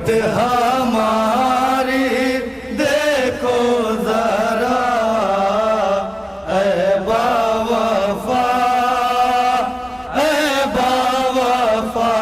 उम्मत हमारी देखो जरा, ऐ बावफा, ऐ बावफा।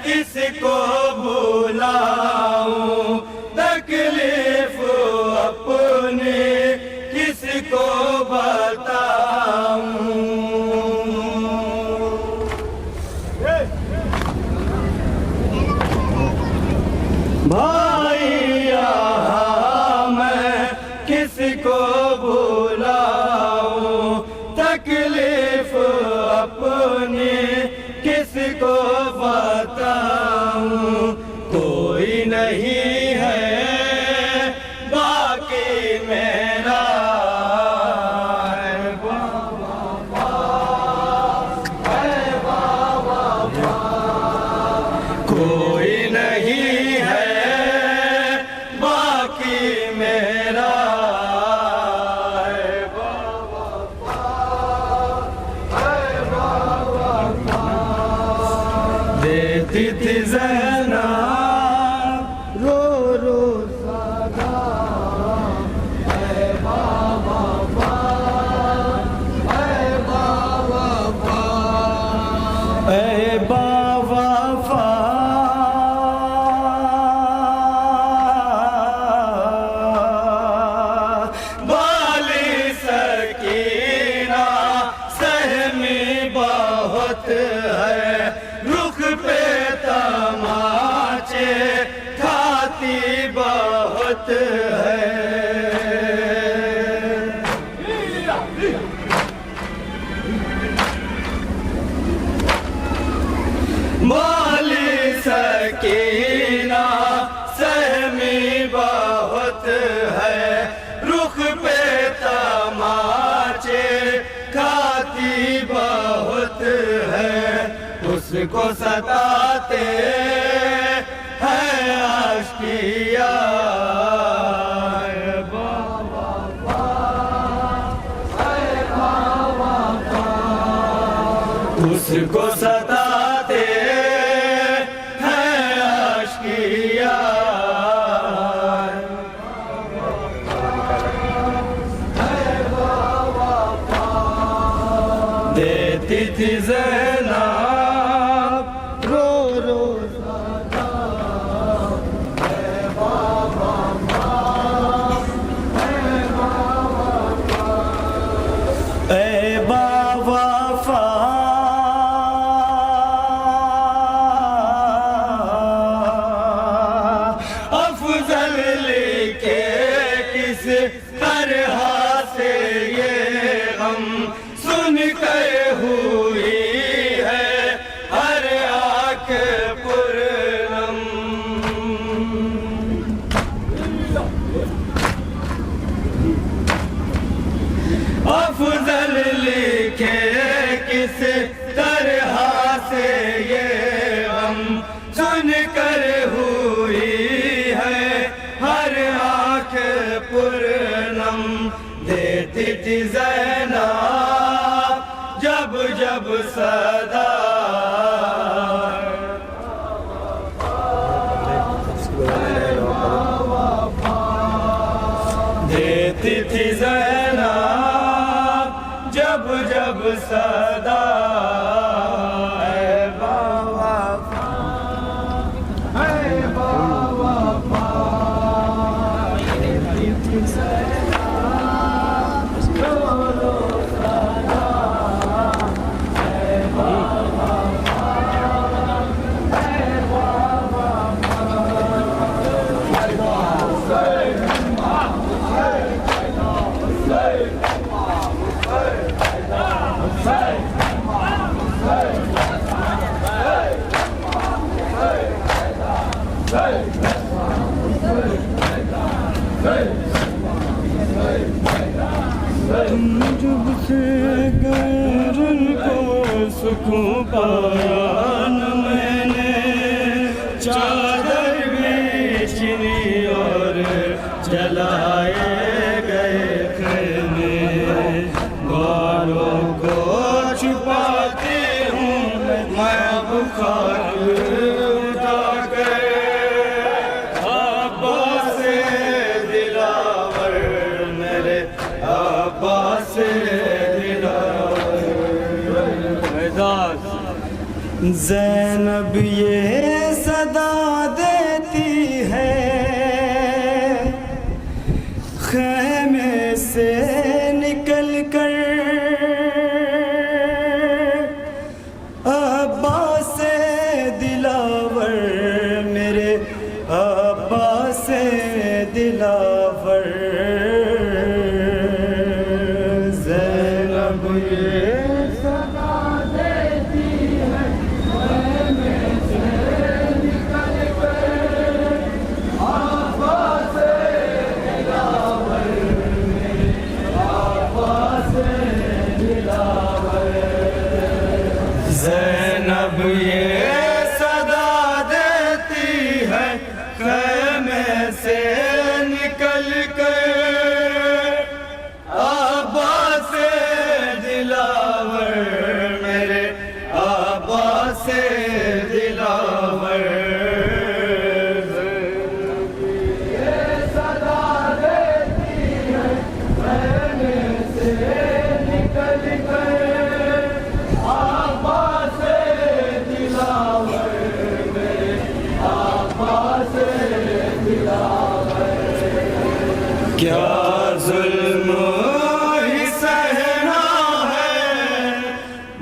किसको बुलाऊं, तकलीफ अपनी किसको बताऊं। भाई यहाँ मैं किसको बुलाऊं, तकलीफ अपनी किसको बताऊं। कोई नहीं है बाकी मेरा, है बाबा, है बाबा। कोई नहीं है बाकी मेरा, है बाबा, है बाबा। देती थी ज़ैनब रो रो सदा, ऐ बाबा, ऐ बाबा, ऐ बाबा। बाली सकीना सहमी बहुत है, रुख पे तमाचे खाती बहुत है। माली सकीना सहमी बहुत है, रुख पे तमाचे खाती बहुत है। उसको सताते हैं आशिकिया, है बाबा, है बाबा। उसको सताते हैं आशिकिया, है बाबा। देती थी ज़ैनब रो रो सदा, है बाबा, है बाबा, ऐ बाबा। अफजल लिखे किस तरह से ये गम सुन कर हुई है हर आँख पुरनम। अफजल लिखे किस तरह से ये गम सुन कर हुई है हर आँख पुरनम। देती थी ज़ैनब जब जब सदा, देती थी ज़ैनब जब जब सदा, है बाबा, है बाबा। Hey! तुम जब से गैरन को सुकून पाया न मैंने, चादर बेचनी और जलाए गए खैमे, बालों को छुपाती हूँ मैं अब खाक उठा कर, अब्बास दिलावर मेरे अब्बास दिलावर। ज़ैनब ये सदा देती है ख़ैमे से निकल कर, अब्बास दिलावर मेरे अब्बास दिलावर। ज़ैनब ये सदा देती है ख़ैमे से निकल कर, अब्बास दिलावर मेरे अब्बास दिलावर। ज़ैनब ये सदा देती है ख़ैमे से निकल कर, अब्बास दिलावर मेरे अब्बास दिलावर। ज़ैनब ये सदा देती है ख़ैमे से निकल कर, अब्बास दिलावर मेरे अब्बास दिलावर। क्या ज़ुल्म ही सहना है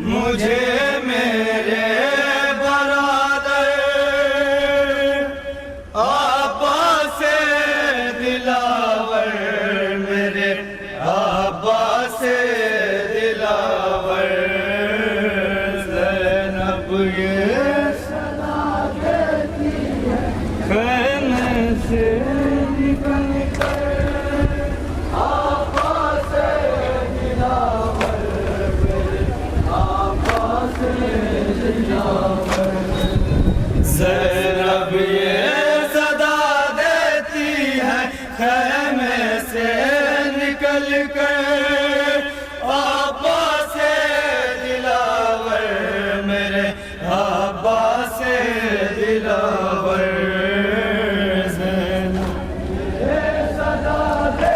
मुझे मेरे बरादर, अब्बास दिलावर मेरे अब्बास दिलावर। ज़ैनब ये सदा देती है ख़ैमे से निकल कर, अब्बास दिलावर मेरे अब्बास दिलावर। ज़ैनब ये सदा देती है ख़ैमे से निकल कर, अब्बास दिलावर मेरे अब्बास दिलावर।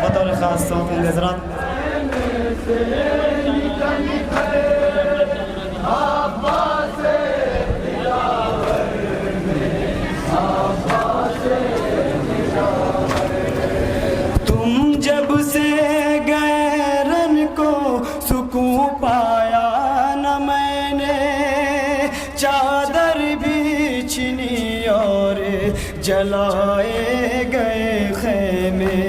बतौर ख़ास तौर हज़रात तुम जब से गैरन को सुकून पाया न मैंने, चादर भी छिनी और जलाए गए खैमे,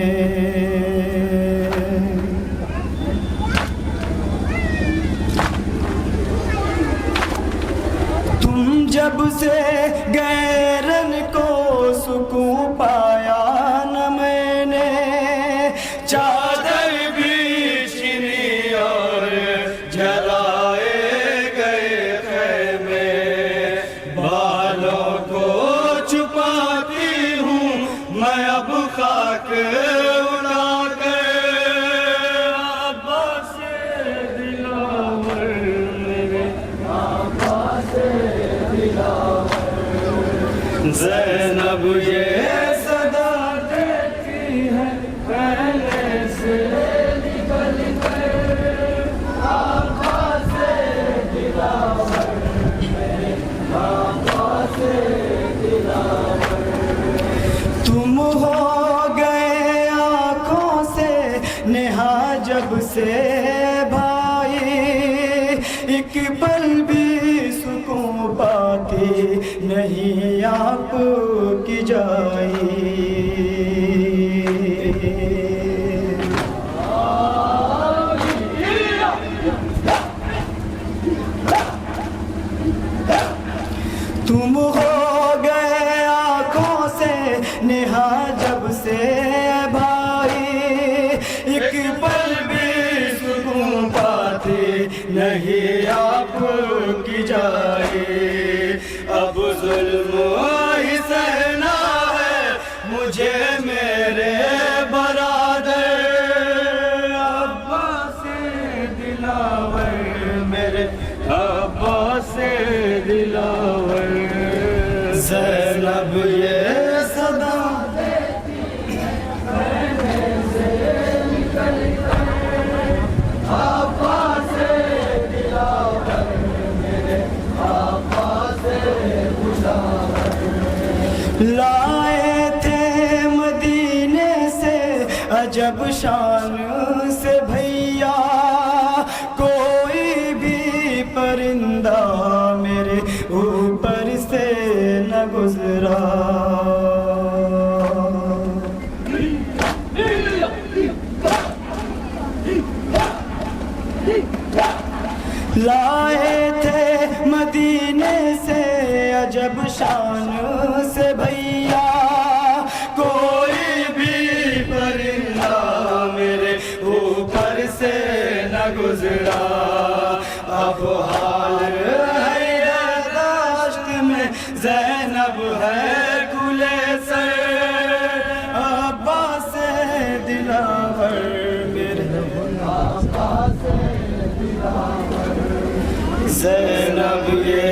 तुम जब से गैरन को सुकून पाया न मैंने, चादर भी छिनी और जलाए गए खैमे, बालों को छुपाती हूँ मैं अब खाक उड़ा कर, अब्बास दिलावर मेरे अब्बास दिलावर। ज़ैनब ये सदा देती है ख़ैमे से निकल कर, अब्बास दिलावर मेरे अब्बास दिलावर। तुम हो गए आँखों से नेहा जब से भाई, एक पल भी सुकून पाती नहीं आपकी जाई। तुम हो गए आँखों से नेहा जब की जाए। अब जुल्म ही सहना है मुझे मेरे बरादर। अब्बास दिलावर मेरे अब्बास दिलावर। ज़ैनब ये सदा देती है कहने से निकल कर। अब्बास दिलावर मेरे अब्बास दिलावर। लाए थे मदीने से अजब शान से भैया, कोई भी परिंदा मेरे ऊपर से न गुजरा। लाए थे मदीने से अजब शान से भैया, कोई भी परिंदा मेरे ऊपर से न गुजरा। अब हाल है यादाश्त में ज़ैनब है खुले सर। अब्बास दिलावर मेरे अब्बास दिलावर। ज़ैनब ये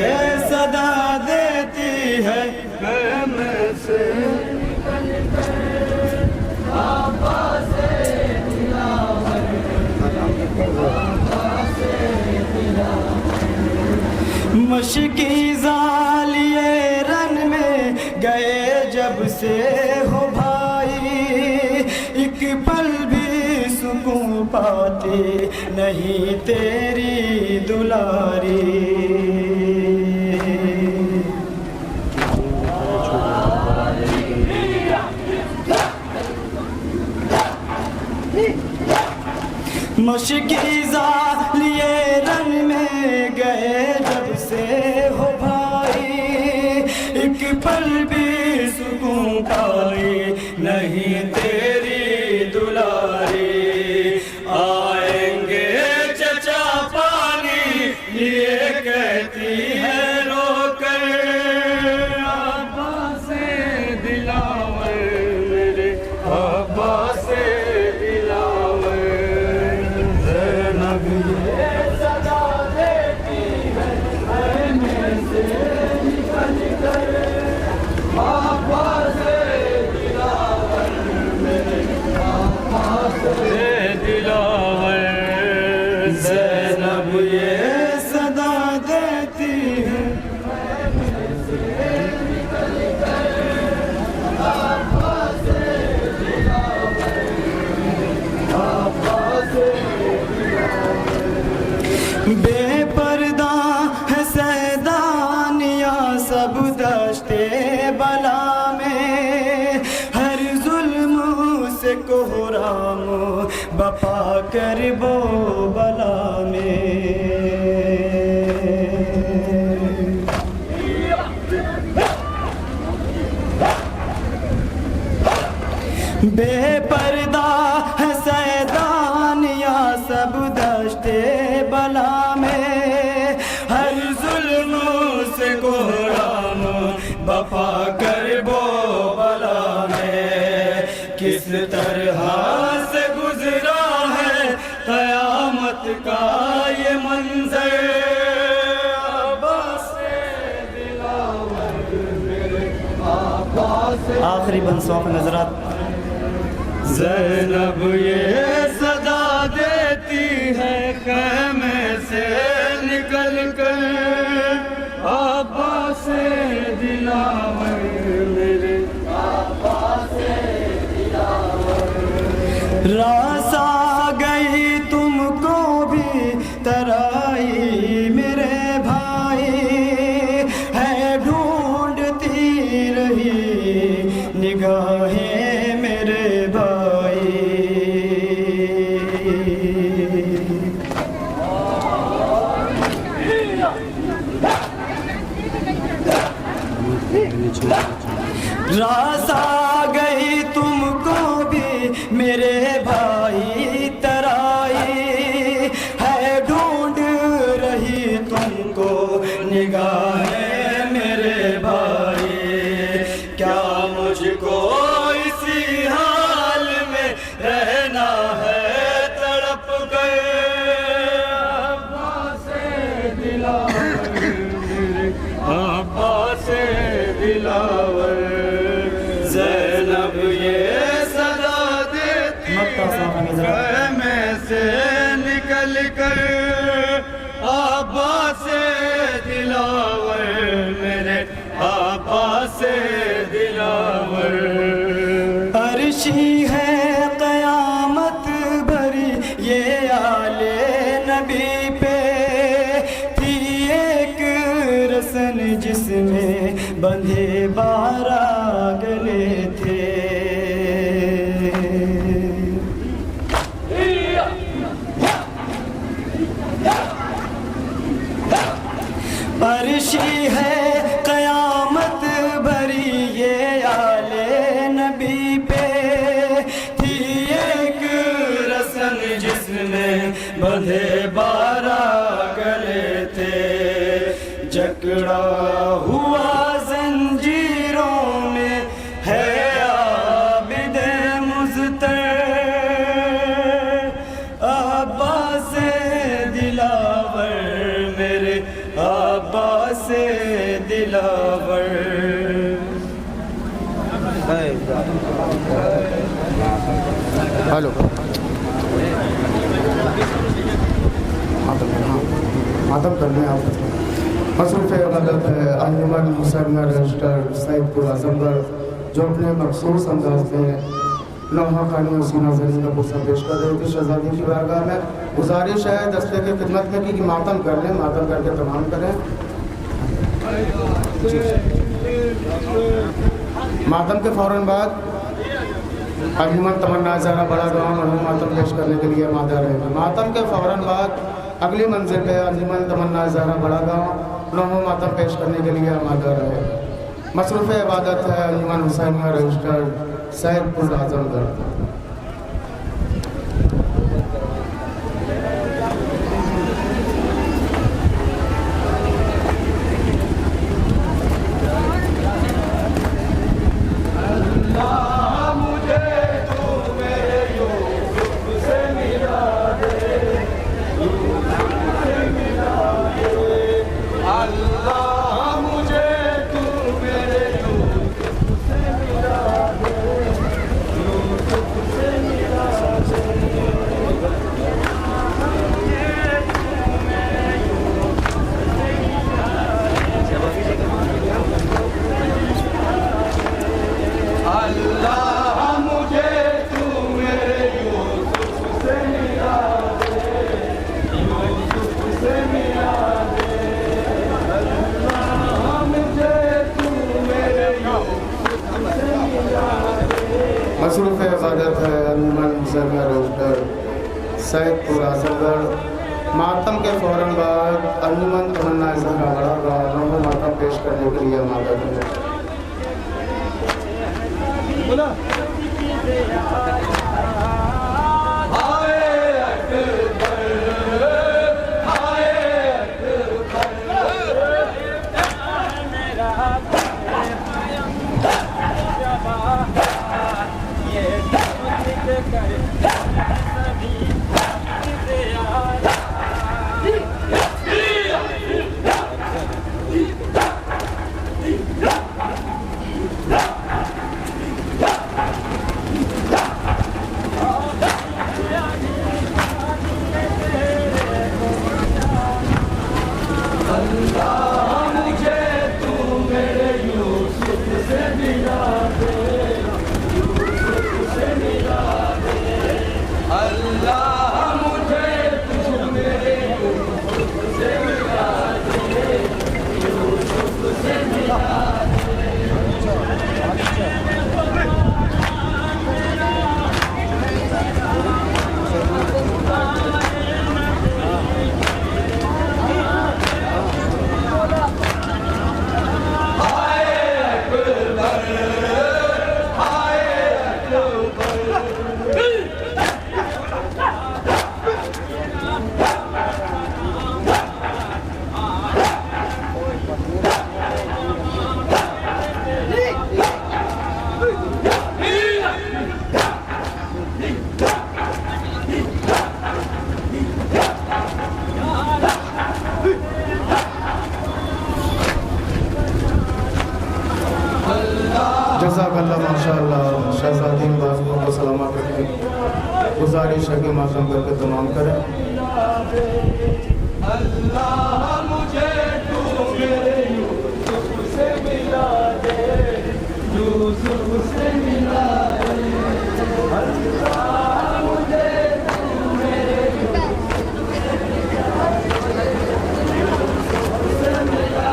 सदा देती है ख़ैमे से निकल कर। अब्बास दिलावर अब्बास दिलावर। मशकी ज़ालिए रन में गए जब से हो भाई, एक पल भी सुकून पाते नहीं तेरी दुलारी। मशकी ज़ालिए रन में गए जब से हो भाई, एक पल भी सुकून पाए नहीं तेरी दुलारी। आएंगे चचा पानी लिए कहती है रोकर। अब्बास दिलावर मेरे अब्बास दिलावर। ज़ैनब ये सदा देती है कहने से निकल कर। अब्बास दिलावर मेरे अब्बास दिलावर। ज़ैनब ये सदा देती है कहने से निकल कर। अब्बास दिलावर अब्बास दिलावर। बेपर्दा है सैदानिया सब दश्ते बला में, हर जुल्म से कोहराम बपा कर वो बला में। बेपर्दा है सैदानिया सब दश्ते बला में, हर जुल्म से कोहराम बपा कर वो बला में। किस तरह से गुजरा है क़यामत का ये मंज़र। अब्बास दिलावर मेरे अब्बास। आखिरी बंसों पर नजरात। ज़ैनब ये सदा देती है ख़ैमे से निकल कर। अब्बास दिलावर मेरे अब्बास दिलावर। रास आ गई तुमको भी तराई मेरे भाई, है ढूंढती रही निगाहें मेरे भाई। रास आ गई तुमको भी मेरे भाई तराई, है ढूंढ रही तुमको मुझको इसी हाल में रहना है तड़प कर। अब्बास दिलावर मेरे अब्बास दिलावर, ज़ैनब ये सदा देती है में से निकल कर। अब्बास दिलावर मेरे अब्बास दिलावर। अर्शी है क़यामत भरी ये आले नबी पे, थी एक रसन जिसमें बंधे 12 गले थे। अर्शी है क़यामत भरी ये आले नबी पे, थी एक रसन जिसमें बंधे 12 गले थे। जकड़ा हुआ जंजीरों में है आबिद मुज़तर, अब्बास दिलावर मेरे अब्बास दिलावर। हेलो मातम करने आप मसरूफ़ इबादत है अंजुमन मुसलमान रजिस्टर सैदपुर आजमगढ़, जो अपने मखसूस अंदाज में नौहा खानी सीना ज़रीन का पुरसा पेश कर रहे थे। शहज़ादी की बारगाह में गुजारिश है दस्ते की खिदमत में कि मातम कर लें, मातम करके तमाम करें। मातम के फ़ौरन बाद अंजुमन तमन्ना ज़ारा बड़ा गाँव में मातम पेश करने के लिए आमादा रहेगा। मातम के फ़ौरन बाद अगली मंजिल पे अंजुमन तमन्ना ज़ारा बड़ा गाँव नौमा मातम पेश करने के लिए आमादा रहेगा। मसरूफ़ इबादत है अंजुमन हुसैनिया रजिस्टर्ड सैदपुर आजमगढ़। मसरूफ़ इबादत है अंजुमन मुसलमान रजिस्टर सैदपुर आजमगढ़। मातम के फ़ौरन बाद अंजुमन तमन्ना ज़ारा बड़ा गाँव नौमा मातम पेश करने के लिए आमादा है। माशाअल्लाह शहजादी बाजुओं को सलामत रखें। गुजारिश है कि मातम करके तमाम करें। अल्लाह मुझे तू मेरे यूसुफ से मिला दे, यूसुफ से मिला दे। अल्लाह मुझे तू मेरे यूसुफ से मिला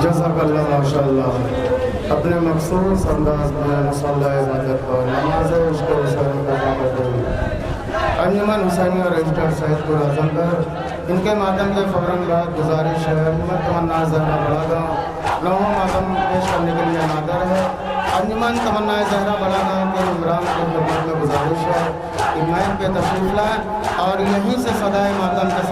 जज़ाकल्लाह माशाअल्लाह। अपने मखसूस अंदाज में मुसल्ला इबादत पर नमाज इश्क़ व शौक़ अदा करते हुए अंजुमन हुसैनी और रजिस्टर सैदपुर आजमगढ़ इनके मातम के फ़ौरन बाद गुजारिश है अंजुमन तमन्ना ज़हरा बड़ा गाँव नौवां मातम पेश करने के लिए नादर है। अंजुमन तमन्ना ज़हरा बड़ा गाँव के इमरान की खिदमत में गुजारिश है कि मैक पे तशरीफ़ लाएँ और यहीं से सदाए मातम के